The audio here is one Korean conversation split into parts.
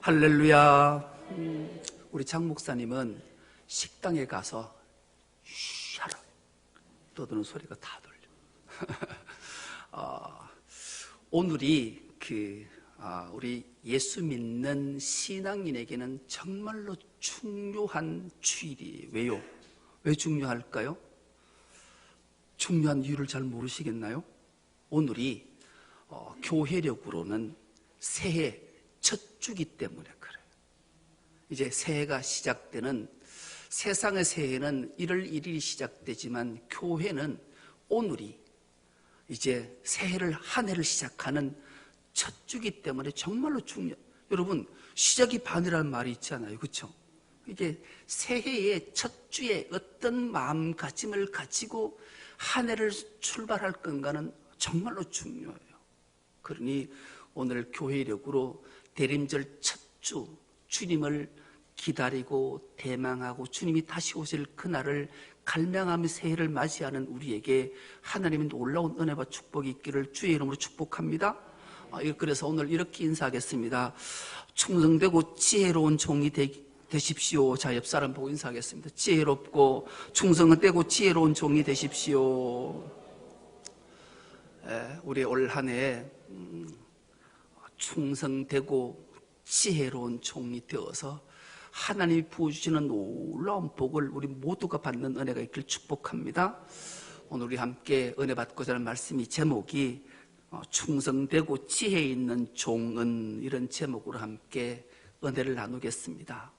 할렐루야. 우리 장 목사님은 식당에 가서 쉬하라 떠드는 소리가 다 들려. 오늘이 우리 예수 믿는 신앙인에게는 정말로 중요한 주일이에요. 왜요? 왜 중요할까요? 중요한 이유를 잘 모르시겠나요? 오늘이 교회력으로는 새해 첫 주기 때문에 그래요. 이제 새해가 시작되는, 세상의 새해는 1월 1일이 시작되지만 교회는 오늘이 이제 새해를, 한 해를 시작하는 첫 주기 때문에 정말로 여러분, 시작이 반이라는 말이 있잖아요. 그렇죠? 이게 새해의 첫 주에 어떤 마음가짐을 가지고 한 해를 출발할 건가는 정말로 중요해요. 그러니 오늘 교회력으로 대림절 첫 주 주님을 기다리고 대망하고 주님이 다시 오실 그날을 갈망하며 새해를 맞이하는 우리에게 하나님의 놀라운 은혜와 축복이 있기를 주의 이름으로 축복합니다. 그래서 오늘 이렇게 인사하겠습니다. 충성되고 지혜로운 종이 되십시오. 자, 옆 사람 보고 인사하겠습니다. 지혜롭고 충성되고 지혜로운 종이 되십시오. 우리 올 한 해 충성되고 지혜로운 종이 되어서 하나님이 부어주시는 놀라운 복을 우리 모두가 받는 은혜가 있길 축복합니다. 오늘 우리 함께 은혜 받고자 하는 말씀이, 제목이 충성되고 지혜 있는 종은, 이런 제목으로 함께 은혜를 나누겠습니다.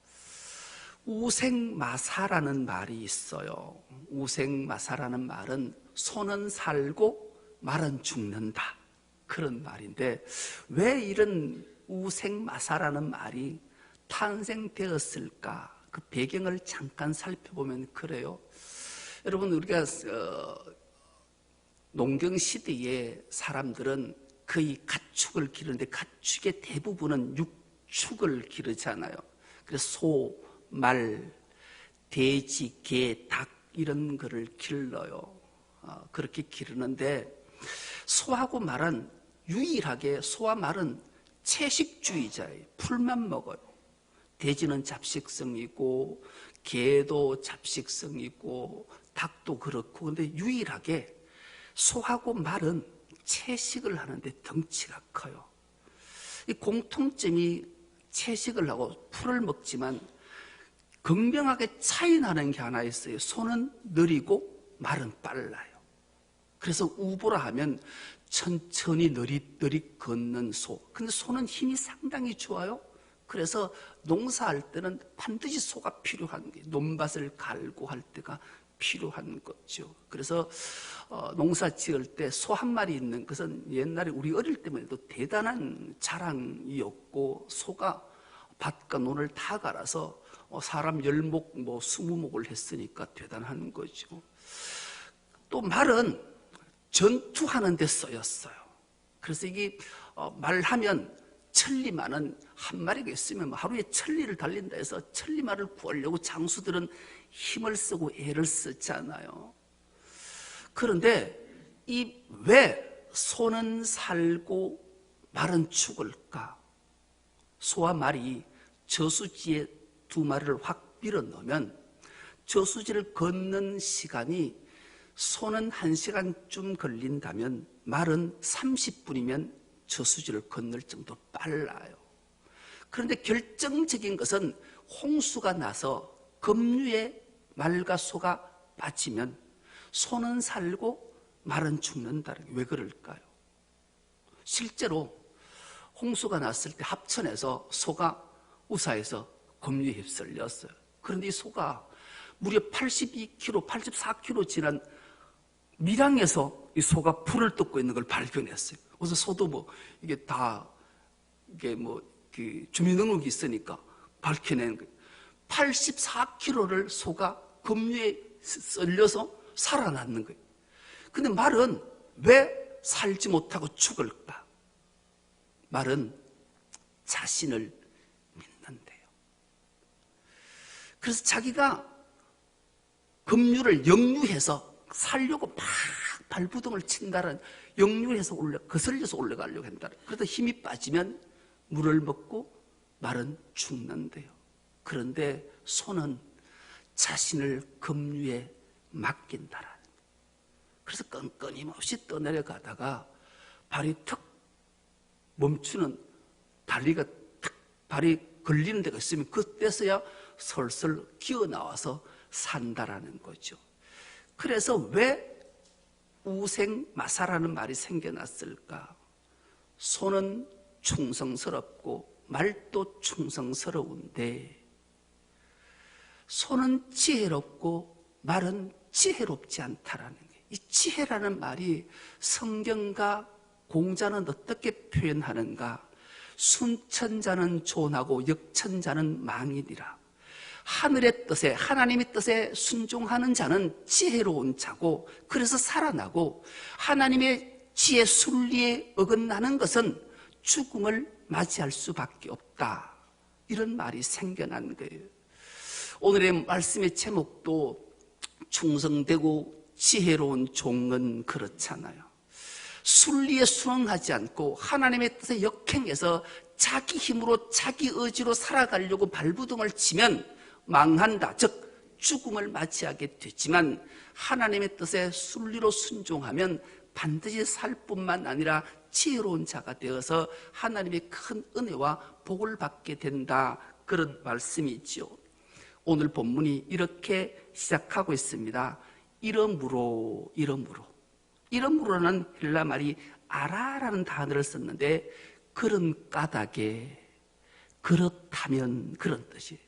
우생마사라는 말이 있어요. 우생마사라는 말은 손은 살고 말은 죽는다, 그런 말인데, 왜 이런 우생마사라는 말이 탄생되었을까? 그 배경을 잠깐 살펴보면 그래요. 여러분, 우리가 농경시대의 사람들은 거의 가축을 기르는데 가축의 대부분은 육축을 기르잖아요. 그래서 소, 말, 돼지, 개, 닭 이런 거를 길러요. 그렇게 기르는데 소하고 말은 유일하게, 소와 말은 채식주의자예요. 풀만 먹어요. 돼지는 잡식성이고 개도 잡식성이고 닭도 그렇고, 근데 유일하게 소하고 말은 채식을 하는데 덩치가 커요. 이 공통점이, 채식을 하고 풀을 먹지만 극명하게 차이 나는 게 하나 있어요. 소는 느리고 말은 빨라요. 그래서 우보라 하면 천천히 느릿느릿 걷는 소. 근데 소는 힘이 상당히 좋아요. 그래서 농사할 때는 반드시 소가 필요한 게, 논밭을 갈고 할 때가 필요한 거죠. 그래서 농사 지을 때 소 한 마리 있는 것은 옛날에 우리 어릴 때만 해도 대단한 자랑이었고, 소가 밭과 논을 다 갈아서 사람 10목, 20목을 했으니까 대단한 거죠. 또 말은 전투하는 데 쓰였어요. 그래서 이게 말하면 천리마는 한 마리가 있으면 하루에 1000리를 달린다 해서 천리마를 구하려고 장수들은 힘을 쓰고 애를 썼잖아요. 그런데 왜 소는 살고 말은 죽을까? 소와 말이 저수지에 두 마리를 확 밀어 넣으면 저수지를 걷는 시간이, 소는 1시간쯤 걸린다면 말은 30분이면 저수지를 건널 정도로 빨라요. 그런데 결정적인 것은 홍수가 나서 급류에 말과 소가 빠지면 소는 살고 말은 죽는다는 게 왜 그럴까요? 실제로 홍수가 났을 때 합천에서 소가 우사에서 급류에 휩쓸렸어요. 그런데 이 소가 무려 82km, 84km 지난 밀양에서 이 소가 풀을 뜯고 있는 걸 발견했어요. 그래서 소도 주민등록이 있으니까 밝혀낸 거예요. 84km를 소가 급류에 썰려서 살아났는 거예요. 근데 말은 왜 살지 못하고 죽을까? 말은 자신을 믿는데요. 그래서 자기가 급류를 역류해서 살려고 막 발부동을 친다는, 역류해서 거슬려서 올라가려고 한다. 그러다 힘이 빠지면 물을 먹고 말은 죽는데요. 그런데 소는 자신을 급류에 맡긴다라는 거예요. 그래서 끊임없이 떠내려가다가 발이 턱 멈추는, 다리가 탁 발이 걸리는 데가 있으면 그때서야 설설 기어 나와서 산다라는 거죠. 그래서 왜 우생마사라는 말이 생겨났을까? 소는 충성스럽고 말도 충성스러운데 소는 지혜롭고 말은 지혜롭지 않다라는 거예요. 이 지혜라는 말이 성경과 공자는 어떻게 표현하는가? 순천자는 존하고 역천자는 망이니라. 하늘의 뜻에, 하나님의 뜻에 순종하는 자는 지혜로운 자고, 그래서 살아나고, 하나님의 지혜 순리에 어긋나는 것은 죽음을 맞이할 수밖에 없다. 이런 말이 생겨난 거예요. 오늘의 말씀의 제목도 충성되고 지혜로운 종은 그렇잖아요. 순리에 순응하지 않고 하나님의 뜻에 역행해서 자기 힘으로 자기 의지로 살아가려고 발부둥을 치면 망한다, 즉 죽음을 맞이하게 되지만 하나님의 뜻에 순리로 순종하면 반드시 살 뿐만 아니라 지혜로운 자가 되어서 하나님의 큰 은혜와 복을 받게 된다, 그런 말씀이 있죠. 오늘 본문이 이렇게 시작하고 있습니다. 이러므로라는 헬라 말이 아라라는 단어를 썼는데 그런 까닭에, 그렇다면, 그런 뜻이에요.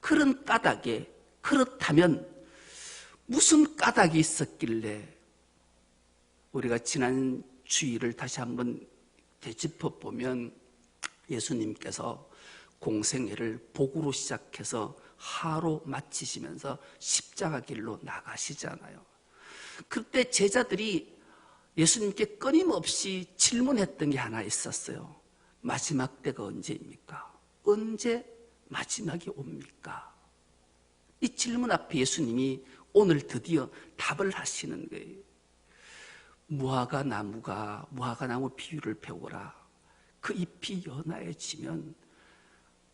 그런 까닭에, 그렇다면 무슨 까닭이 있었길래, 우리가 지난 주일을 다시 한번 되짚어 보면 예수님께서 공생애를 복으로 시작해서 하로 마치시면서 십자가 길로 나가시잖아요. 그때 제자들이 예수님께 끊임없이 질문했던 게 하나 있었어요. 마지막 때가 언제입니까? 언제 마지막이 옵니까? 이 질문 앞에 예수님이 오늘 드디어 답을 하시는 거예요. 무화과 나무 비유를 배우라. 그 잎이 연하해지면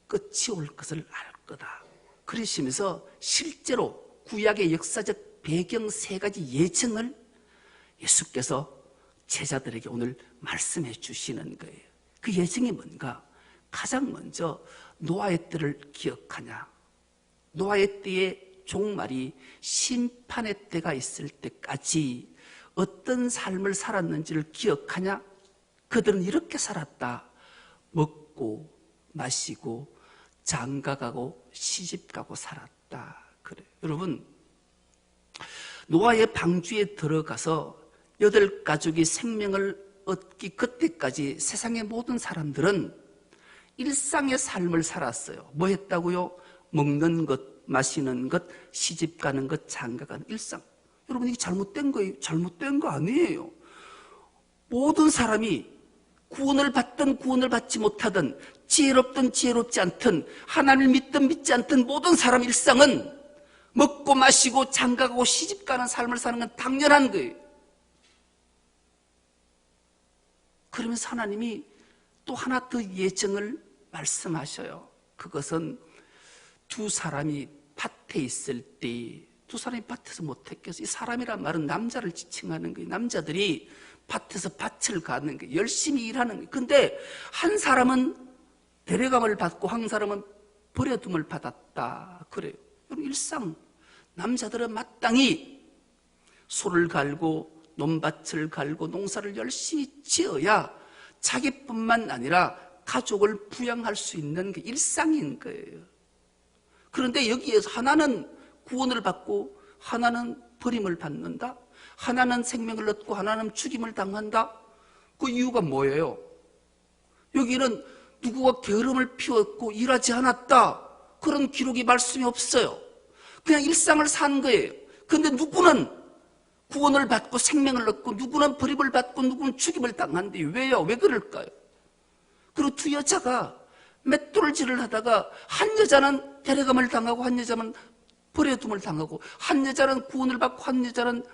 끝이 올 것을 알 거다. 그러시면서 실제로 구약의 역사적 배경 세 가지 예증을 예수께서 제자들에게 오늘 말씀해 주시는 거예요. 그 예증이 뭔가? 가장 먼저 노아의 때를 기억하냐? 노아의 때의 종말이 심판의 때가 있을 때까지 어떤 삶을 살았는지를 기억하냐? 그들은 이렇게 살았다. 먹고 마시고 장가가고 시집가고 살았다. 그래. 여러분, 노아의 방주에 들어가서 8가족이 생명을 얻기 그때까지 세상의 모든 사람들은 일상의 삶을 살았어요. 뭐 했다고요? 먹는 것, 마시는 것, 시집가는 것, 장가가는 일상. 여러분, 이게 잘못된 거예요? 잘못된 거 아니에요. 모든 사람이 구원을 받든 구원을 받지 못하든, 지혜롭든 지혜롭지 않든, 하나님을 믿든 믿지 않든 모든 사람 일상은 먹고 마시고 장가가고 시집가는 삶을 사는 건 당연한 거예요. 그러면서 하나님이 또 하나 더 예정을 말씀하셔요. 그것은 두 사람이 밭에 있을 때, 두 사람이 밭에서 못했겠어요. 이 사람이란 말은 남자를 지칭하는 거예요. 남자들이 밭에서 밭을 가는 거예요. 열심히 일하는 거예요. 근데 한 사람은 데려감을 받고 한 사람은 버려둠을 받았다. 그래요. 일상, 남자들은 마땅히 소를 갈고 논밭을 갈고 농사를 열심히 지어야 자기뿐만 아니라 가족을 부양할 수 있는 게 일상인 거예요. 그런데 여기에서 하나는 구원을 받고 하나는 버림을 받는다? 하나는 생명을 얻고 하나는 죽임을 당한다? 그 이유가 뭐예요? 여기는 누구가 게으름을 피웠고 일하지 않았다, 그런 기록이 말씀이 없어요. 그냥 일상을 산 거예요. 그런데 누구는 구원을 받고 생명을 얻고 누구는 버림을 받고 누구는 죽임을 당한데 왜요? 왜 그럴까요? 그리고 두 여자가 맷돌질을 하다가 한 여자는 데려감을 당하고 한 여자는 버려둠을 당하고, 한 여자는 구원을 받고 한 여자는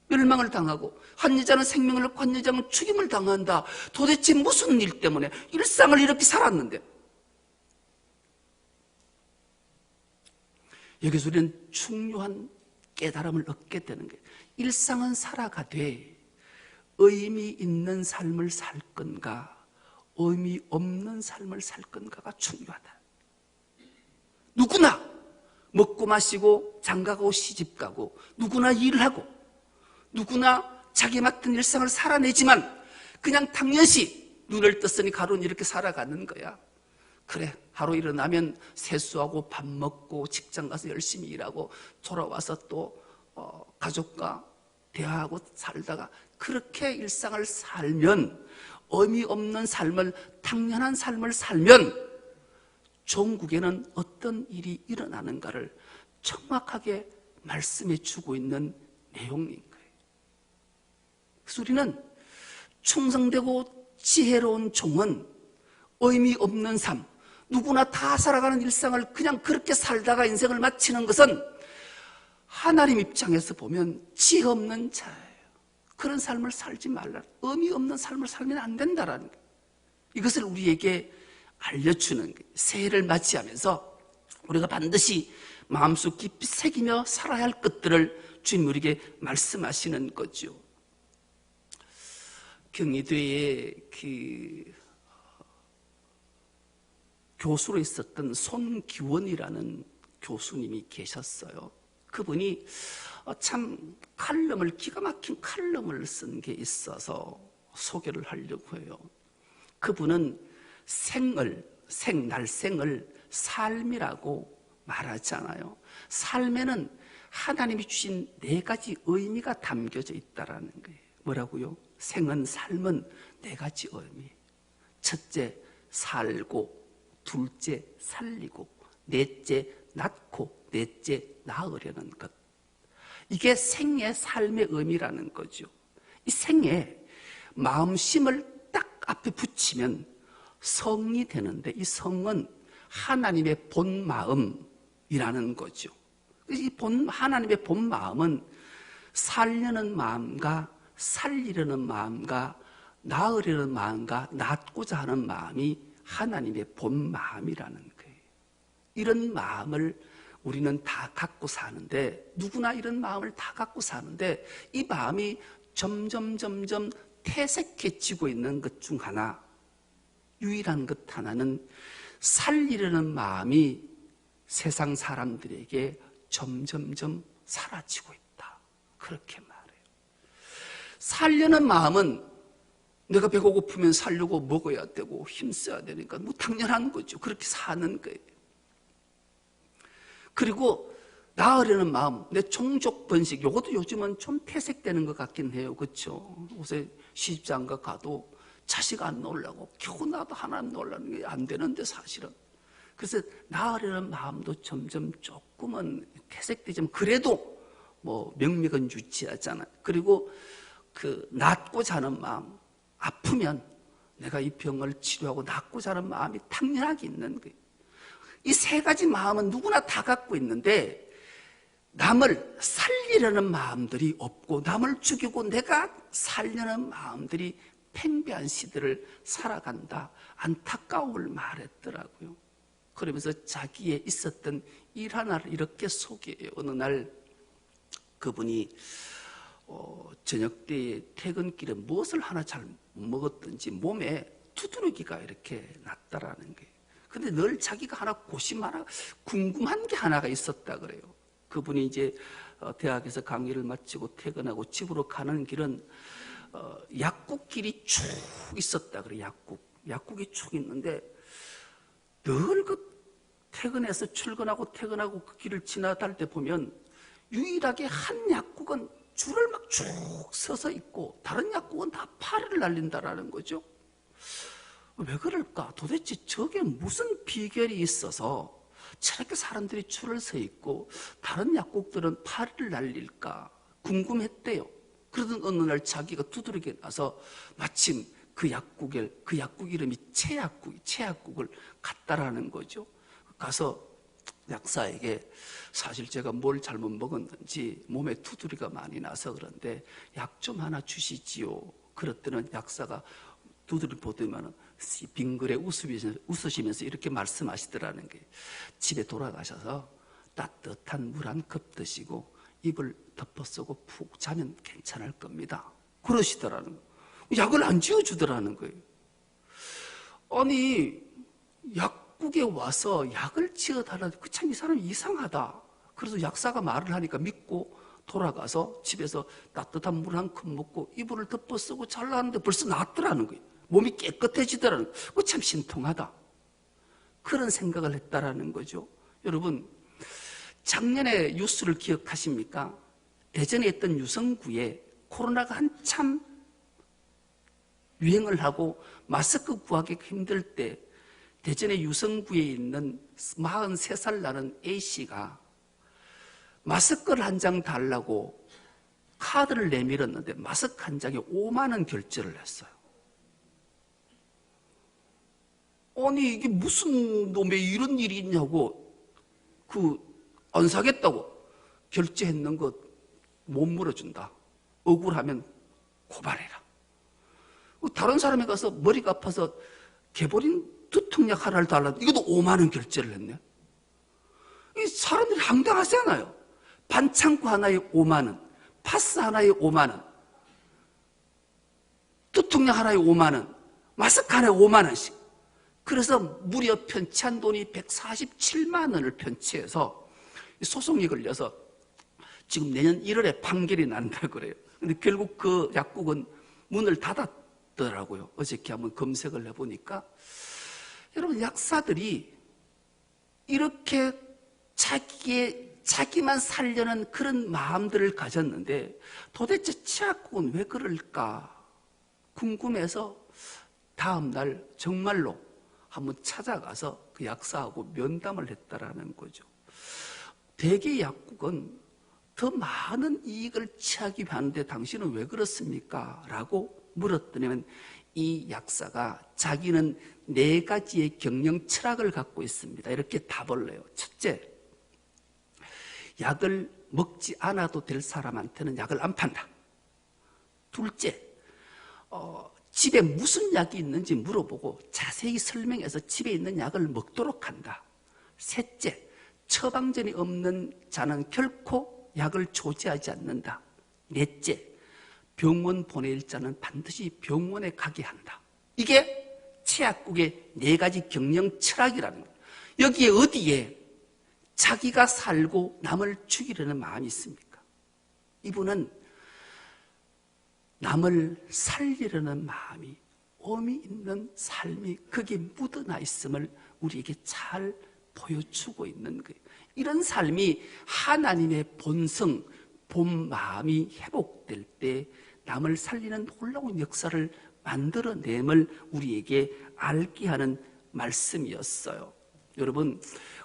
멸망을 당하고, 한 여자는 생명을 얻고 한 여자는 죽임을 당한다. 도대체 무슨 일 때문에? 일상을 이렇게 살았는데 여기서 우리는 중요한 깨달음을 얻게 되는 거예요. 일상은 살아가되 의미 있는 삶을 살 건가, 의미 없는 삶을 살 건가가 중요하다. 누구나 먹고 마시고 장가가고 시집가고 누구나 일을 하고 누구나 자기 맡은 일상을 살아내지만 그냥 당연시 눈을 떴으니 하루는 이렇게 살아가는 거야. 그래, 하루 일어나면 세수하고 밥 먹고 직장 가서 열심히 일하고 돌아와서 또 가족과 대화하고 살다가 그렇게 일상을 살면, 의미 없는 삶을, 당연한 삶을 살면 종국에는 어떤 일이 일어나는가를 정확하게 말씀해 주고 있는 내용인 거예요. 그래서 우리는 충성되고 지혜로운 종은 의미 없는 삶, 누구나 다 살아가는 일상을 그냥 그렇게 살다가 인생을 마치는 것은 하나님 입장에서 보면 지혜 없는 자예요. 그런 삶을 살지 말라. 의미 없는 삶을 살면 안 된다라는 거예요. 이것을 우리에게 알려주는 거예요. 새해를 맞이하면서 우리가 반드시 마음속 깊이 새기며 살아야 할 것들을 주님 우리에게 말씀하시는 거죠. 경희대에 교수로 있었던 손기원이라는 교수님이 계셨어요. 그분이 참 기가 막힌 칼럼을 쓴 게 있어서 소개를 하려고 해요. 그분은 날생을 삶이라고 말하잖아요. 삶에는 하나님이 주신 4가지 의미가 담겨져 있다라는 거예요. 뭐라고요? 삶은 4가지 의미. 첫째, 살고, 둘째, 살리고, 넷째, 낳고, 넷째, 낳으려는 것. 이게 생의 삶의 의미라는 거죠. 이 생에 마음심을 딱 앞에 붙이면 성이 되는데, 이 성은 하나님의 본 마음이라는 거죠. 하나님의 본 마음은 살려는 마음과 살리려는 마음과 낳으려는 마음과 낳고자 하는 마음이 하나님의 본 마음이라는 거예요. 이런 마음을 우리는 다 갖고 사는데, 누구나 이런 마음을 다 갖고 사는데, 이 마음이 점점 퇴색해지고 있는 것 중 하나, 유일한 것 하나는 살리려는 마음이 세상 사람들에게 점점 사라지고 있다. 그렇게 말해요. 살려는 마음은 내가 배가 고프면 살려고 먹어야 되고 힘써야 되니까 뭐 당연한 거죠. 그렇게 사는 거예요. 그리고 낳으려는 마음, 내 종족 번식, 이것도 요즘은 좀 퇴색되는 것 같긴 해요. 그렇죠? 요새 시집장가 가도 자식 안 놓으려고 겨우 나도 하나님 놓으려는 게 안 되는데 사실은. 그래서 낳으려는 마음도 점점 조금은 퇴색되지만 그래도 뭐 명맥은 유지하잖아요. 그리고 낳고자 하는 마음, 아프면 내가 이 병을 치료하고 낳고자 하는 마음이 당연하게 있는 거예요. 이 3가지 마음은 누구나 다 갖고 있는데, 남을 살리려는 마음들이 없고 남을 죽이고 내가 살려는 마음들이 팽배한 시대를 살아간다. 안타까움을 말했더라고요. 그러면서 자기의 있었던 일 하나를 이렇게 소개해요. 어느 날 그분이 저녁 때에 퇴근길에 무엇을 하나 잘 먹었든지 몸에 두드러기가 이렇게 났다라는 거예요. 근데 늘 자기가 하나 궁금한 게 하나가 있었다 그래요. 그분이 이제 대학에서 강의를 마치고 퇴근하고 집으로 가는 길은 약국길이 쭉 있었다 그래요. 약국이 쭉 있는데 늘 퇴근해서 출근하고 퇴근하고 그 길을 지나갈 때 보면 유일하게 한 약국은 줄을 막 쭉 서서 있고 다른 약국은 다 파리를 날린다라는 거죠. 왜 그럴까? 도대체 저게 무슨 비결이 있어서 저렇게 사람들이 줄을 서 있고 다른 약국들은 파리를 날릴까 궁금했대요. 그러던 어느 날 자기가 두드러기 나서 마침 그 약국 이름이 채약국을 갔다라는 거죠. 가서 약사에게 사실 제가 뭘 잘못 먹었는지 몸에 두드리가 많이 나서 그런데 약 좀 하나 주시지요. 그랬더니 약사가 두드리 보더만 빙그레 웃으시면서 이렇게 말씀하시더라는 게, 집에 돌아가셔서 따뜻한 물 한 컵 드시고 입을 덮어 쓰고 푹 자면 괜찮을 겁니다. 그러시더라는 거예요. 약을 안 지어주더라는 거예요. 아니, 약국에 와서 약을 지어달라는 그 참 이 사람이 이상하다. 그래서 약사가 말을 하니까 믿고 돌아가서 집에서 따뜻한 물 한 컵 먹고 이불을 덮어 쓰고 잘라는데 벌써 낫더라는 거예요. 몸이 깨끗해지더라는 거예요. 그거 참 신통하다. 그런 생각을 했다라는 거죠. 여러분, 작년에 뉴스를 기억하십니까? 대전에 있던 유성구에 코로나가 한참 유행을 하고 마스크 구하기 힘들 때 대전의 유성구에 있는 43살 나는 A씨가 마스크를 한 장 달라고 카드를 내밀었는데 마스크 한 장에 5만 원 결제를 했어요. 아니 이게 무슨 놈의 이런 일이 있냐고 안 사겠다고 결제했는 것 못 물어준다. 억울하면 고발해라. 다른 사람이 가서 머리가 아파서 개보린 두통약 하나를 달라. 이것도 5만 원 결제를 했네. 이 사람들이 황당하잖아요. 반창고 하나에 5만 원, 파스 하나에 5만 원, 두통약 하나에 5만 원, 마스크 하나에 5만 원씩. 그래서 무려 편취한 돈이 147만 원을 편취해서 소송이 걸려서 지금 내년 1월에 판결이 난다 그래요. 근데 결국 그 약국은 문을 닫았더라고요. 어저께 한번 검색을 해보니까. 여러분, 약사들이 이렇게 자기만 살려는 그런 마음들을 가졌는데 도대체 치약국은 왜 그럴까 궁금해서 다음날 정말로 한번 찾아가서 그 약사하고 면담을 했다라는 거죠. 대개 약국은 더 많은 이익을 취하기 위한데 당신은 왜 그렇습니까? 라고 물었더니 이 약사가 자기는 4가지의 경영 철학을 갖고 있습니다. 이렇게 답을 내요. 첫째, 약을 먹지 않아도 될 사람한테는 약을 안 판다. 둘째, 집에 무슨 약이 있는지 물어보고 자세히 설명해서 집에 있는 약을 먹도록 한다. 셋째, 처방전이 없는 자는 결코 약을 조제하지 않는다. 넷째, 병원 보낼 자는 반드시 병원에 가게 한다. 이게 치약국의 4가지 경영 철학이라는 거예요. 여기에 어디에 자기가 살고 남을 죽이려는 마음이 있습니까? 이분은 남을 살리려는 마음이 의미 있는 삶이 거기에 묻어나 있음을 우리에게 잘 보여주고 있는 거예요. 이런 삶이 하나님의 본성, 본 마음이 회복될 때 남을 살리는 놀라운 역사를 만들어냄을 우리에게 알게 하는 말씀이었어요. 여러분,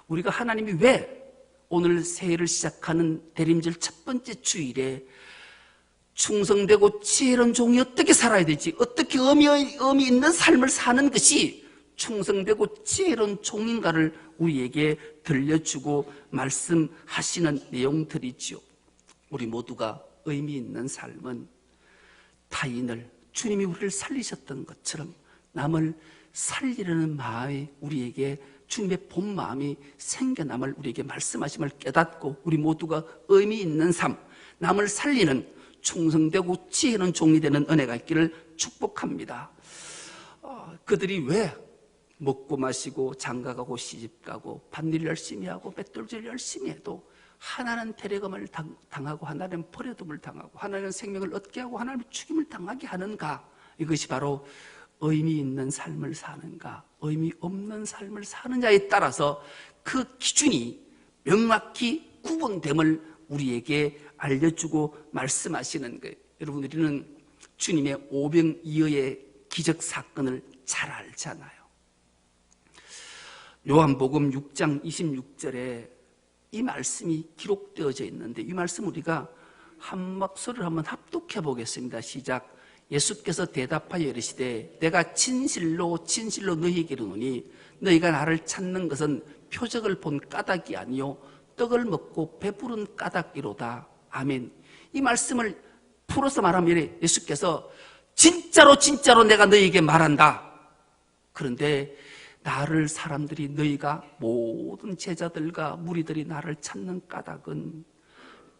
우리가 하나님이 왜 오늘 새해를 시작하는 대림절 첫 번째 주일에 충성되고 지혜로운 종이 어떻게 살아야 되지? 어떻게 의미 있는 삶을 사는 것이 충성되고 지혜로운 종인가를 우리에게 들려주고 말씀하시는 내용들이지요. 우리 모두가 의미 있는 삶은 타인을 주님이 우리를 살리셨던 것처럼 남을 살리려는 마음이 우리에게 주님의 본 마음이 생겨남을 우리에게 말씀하심을 깨닫고 우리 모두가 의미 있는 삶, 남을 살리는 충성되고 지혜로운 종이 되는 은혜가 있기를 축복합니다. 그들이 왜 먹고 마시고 장가가고 시집가고 밭일 열심히 하고 맷돌질 열심히 해도 하나는 패례금을 당하고 하나는 버려둠을 당하고 하나는 생명을 얻게 하고 하나는 죽임을 당하게 하는가? 이것이 바로 의미 있는 삶을 사는가 의미 없는 삶을 사느냐에 따라서 그 기준이 명확히 구분됨을 우리에게 알려주고 말씀하시는 거예요. 여러분, 우리는 주님의 오병이어의 기적 사건을 잘 알잖아요. 요한복음 6장 26절에 이 말씀이 기록되어져 있는데 이 말씀 우리가 한 목소리를 한번 합독해 보겠습니다. 시작. 예수께서 대답하여 이르시되 내가 진실로 진실로 너희에게 이르노니 너희가 나를 찾는 것은 표적을 본 까닭이 아니요 떡을 먹고 배부른 까닭이로다. 아멘. 이 말씀을 풀어서 말하면 예수께서 진짜로 진짜로 내가 너희에게 말한다. 그런데 나를 사람들이, 너희가 모든 제자들과 무리들이 나를 찾는 까닭은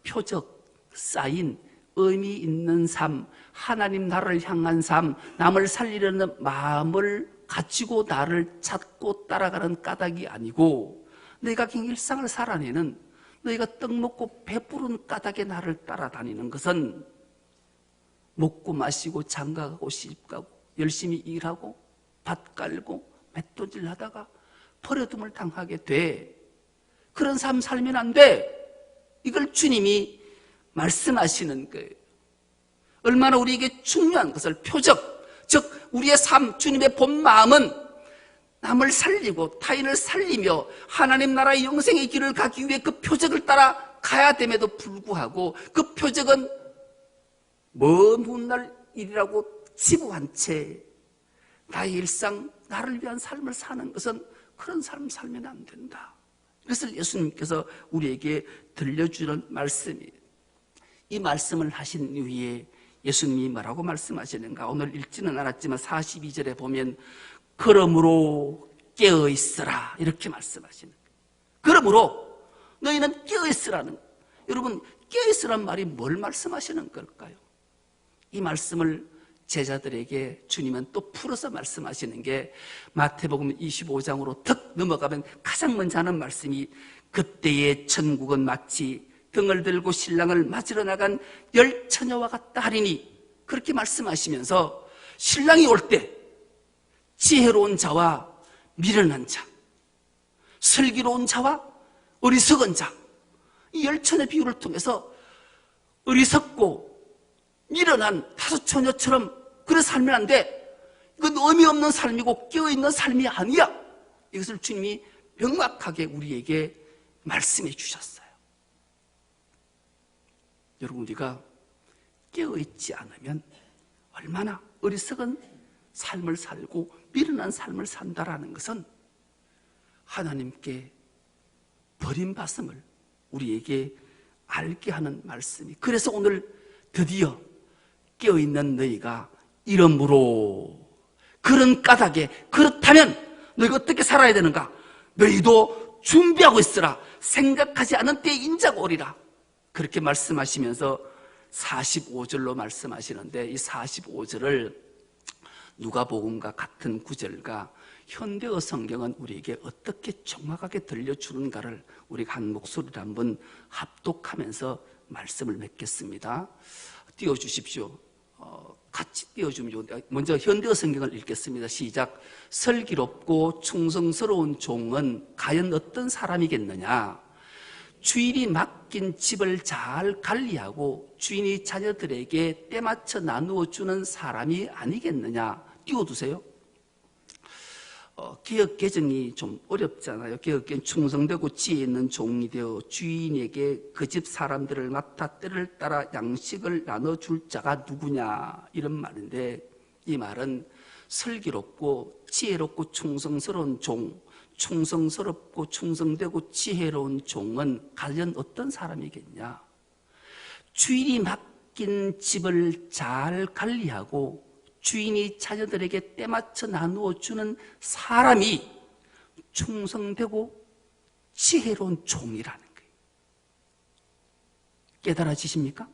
표적, 쌓인 의미 있는 삶, 하나님 나를 향한 삶, 남을 살리려는 마음을 가지고 나를 찾고 따라가는 까닭이 아니고, 너희가 그냥 일상을 살아내는, 너희가 떡 먹고 배부른 까닭에 나를 따라다니는 것은 먹고 마시고 장가가고 시집가고 열심히 일하고 밭 깔고 맷도질 하다가 버려둠을 당하게 돼. 그런 삶 살면 안 돼. 이걸 주님이 말씀하시는 거예요. 얼마나 우리에게 중요한 것을, 표적, 즉 우리의 삶, 주님의 본 마음은 남을 살리고 타인을 살리며 하나님 나라의 영생의 길을 가기 위해 그 표적을 따라 가야 됨에도 불구하고, 그 표적은 먼 훗날 일이라고 지부한 채 나의 일상, 나를 위한 삶을 사는 것은, 그런 삶 살면 안 된다. 그래서 예수님께서 우리에게 들려주는 말씀이, 이 말씀을 하신 이후에 예수님이 뭐라고 말씀하시는가? 오늘 읽지는 않았지만 42절에 보면 그러므로 깨어있으라 이렇게 말씀하시는 거예요. 그러므로 너희는 깨어있으라는 거예요. 여러분, 깨어있으라는 말이 뭘 말씀하시는 걸까요? 이 말씀을 제자들에게 주님은 또 풀어서 말씀하시는 게, 마태복음 25장으로 턱 넘어가면 가장 먼저 하는 말씀이, 그때의 천국은 마치 등을 들고 신랑을 맞으러 나간 10처녀와 같다 하리니, 그렇게 말씀하시면서 신랑이 올 때 지혜로운 자와 미련한 자, 슬기로운 자와 어리석은 자, 이 10처녀 비유를 통해서 어리석고 미련한 5처녀처럼 그래 살면 안 돼. 이건 의미 없는 삶이고 깨어있는 삶이 아니야. 이것을 주님이 명확하게 우리에게 말씀해 주셨어요. 여러분, 우리가 깨어있지 않으면 얼마나 어리석은 삶을 살고 미련한 삶을 산다라는 것은 하나님께 버림받음을 우리에게 알게 하는 말씀이, 그래서 오늘 드디어 깨어있는 너희가 이러므로, 그런 까닭에, 그렇다면 너희가 어떻게 살아야 되는가? 너희도 준비하고 있으라. 생각하지 않은 때에 인자가 오리라. 그렇게 말씀하시면서 45절로 말씀하시는데, 이 45절을 누가복음과 같은 구절과 현대어 성경은 우리에게 어떻게 정확하게 들려주는가를 우리가 한 목소리를 한번 합독하면서 말씀을 맺겠습니다. 띄워주십시오. 같이 띄워주면 좋은데, 먼저 현대어 성경을 읽겠습니다. 시작. 슬기롭고 충성스러운 종은 과연 어떤 사람이겠느냐? 주인이 맡긴 집을 잘 관리하고 주인이 자녀들에게 때맞춰 나누어 주는 사람이 아니겠느냐? 띄워두세요. 개역 개정이 좀 어렵잖아요. 개역 개정, 충성되고 지혜 있는 종이 되어 주인에게 그 집 사람들을 맡아 때를 따라 양식을 나눠줄 자가 누구냐, 이런 말인데, 이 말은 슬기롭고 지혜롭고 충성스러운 종, 충성스럽고 충성되고 지혜로운 종은 과연 어떤 사람이겠냐? 주인이 맡긴 집을 잘 관리하고 주인이 자녀들에게 때맞춰 나누어 주는 사람이 충성되고 지혜로운 종이라는 거예요. 깨달아지십니까?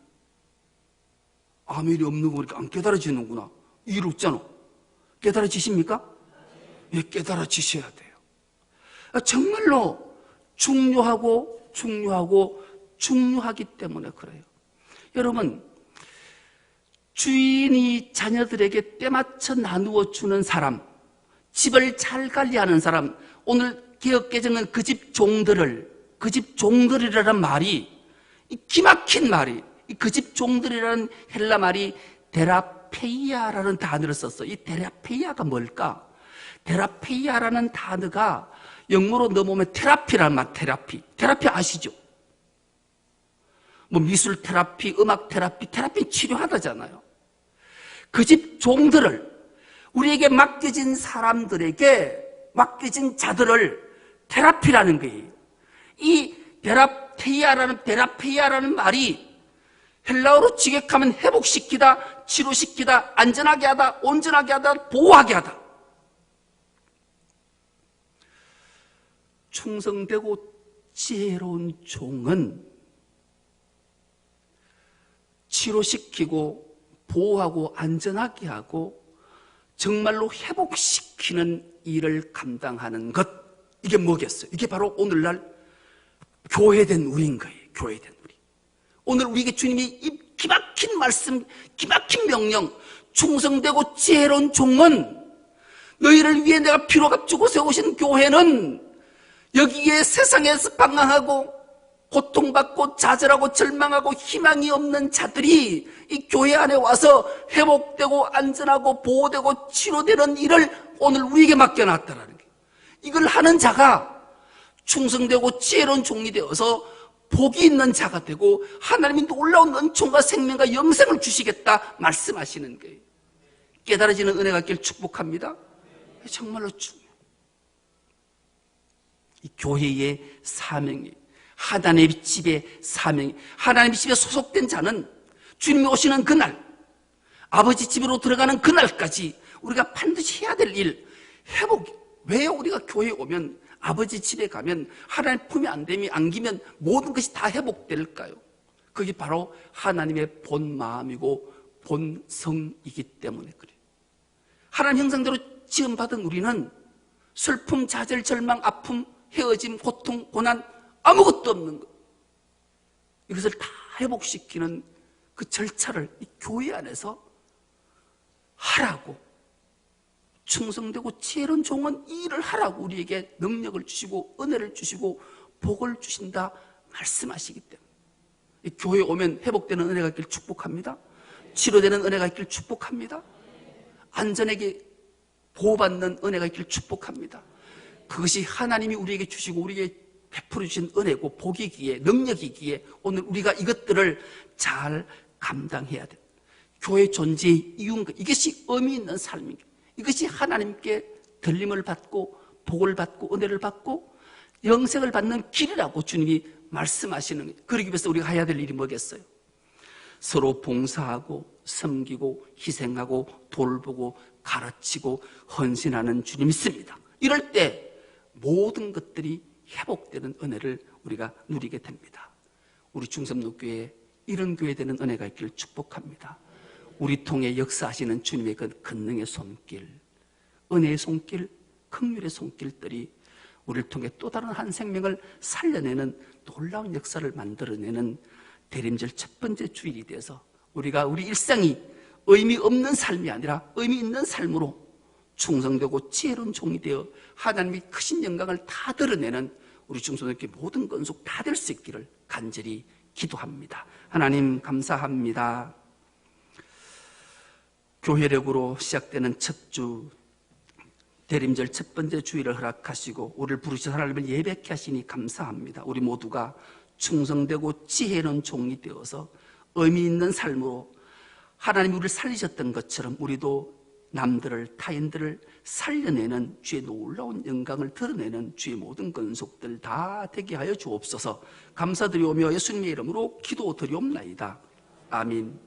아멘이 없는 거 보니까 안 깨달아지는구나. 일 없잖아. 깨달아지십니까? 예, 깨달아지셔야 돼요. 정말로 중요하기 때문에 그래요. 여러분, 주인이 자녀들에게 때맞춰 나누어 주는 사람, 집을 잘 관리하는 사람, 오늘 개역개정은 그 집 종들이라는 말이, 기막힌 말이, 그 집 종들이라는 헬라 말이 데라페이아라는 단어를 썼어. 이 데라페이아가 뭘까? 데라페이아라는 단어가 영어로 넘어오면 테라피라는 말, 테라피 아시죠? 뭐 미술 테라피, 음악 테라피, 테라피는 치료하다잖아요. 그 집 종들을, 우리에게 맡겨진 사람들에게, 맡겨진 자들을 테라피라는 거예요. 이 데라페이아라는 말이 헬라어로 직역하면 회복시키다, 치료시키다, 안전하게 하다, 온전하게 하다, 보호하게 하다. 충성되고 지혜로운 종은 치료시키고 보호하고 안전하게 하고 정말로 회복시키는 일을 감당하는 것, 이게 뭐겠어요? 이게 바로 오늘날 교회된 우리인 거예요. 교회된 우리. 오늘 우리에게 주님이 이 기막힌 말씀, 기막힌 명령, 충성되고 지혜로운 종은 너희를 위해 내가 피로 값주고 세우신 교회는 여기에 세상에서 방황하고 고통받고 좌절하고 절망하고 희망이 없는 자들이 이 교회 안에 와서 회복되고 안전하고 보호되고 치료되는 일을 오늘 우리에게 맡겨놨다는 거예요. 이걸 하는 자가 충성되고 지혜로운 종이 되어서 복이 있는 자가 되고 하나님이 놀라운 은총과 생명과 영생을 주시겠다 말씀하시는 거예요. 깨달아지는 은혜가 있길 축복합니다. 정말로 중요해요. 이 교회의 사명이, 하나님의 집의 사명이, 하나님의 집에 소속된 자는 주님이 오시는 그날, 아버지 집으로 들어가는 그날까지 우리가 반드시 해야 될 일, 회복. 왜 우리가 교회에 오면, 아버지 집에 가면 하나님 품에 안기면 모든 것이 다 회복될까요? 그게 바로 하나님의 본 마음이고 본성이기 때문에 그래요. 하나님 형상대로 지음받은 우리는 슬픔, 좌절, 절망, 아픔, 헤어짐, 고통, 고난 아무것도 없는 것, 이것을 다 회복시키는 그 절차를 이 교회 안에서 하라고, 충성되고 지혜로운 종은 이 일을 하라고 우리에게 능력을 주시고 은혜를 주시고 복을 주신다 말씀하시기 때문에 이 교회에 오면 회복되는 은혜가 있길 축복합니다. 치료되는 은혜가 있길 축복합니다. 안전하게 보호받는 은혜가 있길 축복합니다. 그것이 하나님이 우리에게 주시고 우리에게 베풀어 주신 은혜고 복이기에, 능력이기에 오늘 우리가 이것들을 잘 감당해야 돼. 교회 존재의 이유인 것, 이것이 의미 있는 삶인 것, 이것이 하나님께 들림을 받고 복을 받고 은혜를 받고 영생을 받는 길이라고 주님이 말씀하시는 거예요. 그러기 위해서 우리가 해야 될 일이 뭐겠어요? 서로 봉사하고 섬기고 희생하고 돌보고 가르치고 헌신하는 주님이 있습니다. 이럴 때 모든 것들이 회복되는 은혜를 우리가 누리게 됩니다. 우리 중섭로교회에 이런 교회 되는 은혜가 있기를 축복합니다. 우리 통해 역사하시는 주님의 그 권능의 손길, 은혜의 손길, 긍휼의 손길들이 우리를 통해 또 다른 한 생명을 살려내는 놀라운 역사를 만들어내는 대림절 첫 번째 주일이 되어서 우리가 우리 일상이 의미 없는 삶이 아니라 의미 있는 삶으로 충성되고 지혜로운 종이 되어 하나님의 크신 영광을 다 드러내는 우리 중소년께 모든 건속 다 될 수 있기를 간절히 기도합니다. 하나님 감사합니다. 교회력으로 시작되는 첫 주 대림절 첫 번째 주일을 허락하시고 우리를 부르셔서 하나님을 예배케 하시니 감사합니다. 우리 모두가 충성되고 지혜로운 종이 되어서 의미 있는 삶으로 하나님이 우리를 살리셨던 것처럼 우리도 남들을, 타인들을 살려내는 주의 놀라운 영광을 드러내는 주의 모든 건속들 다 되게 하여 주옵소서. 감사드리오며 예수님의 이름으로 기도드리옵나이다. 아멘.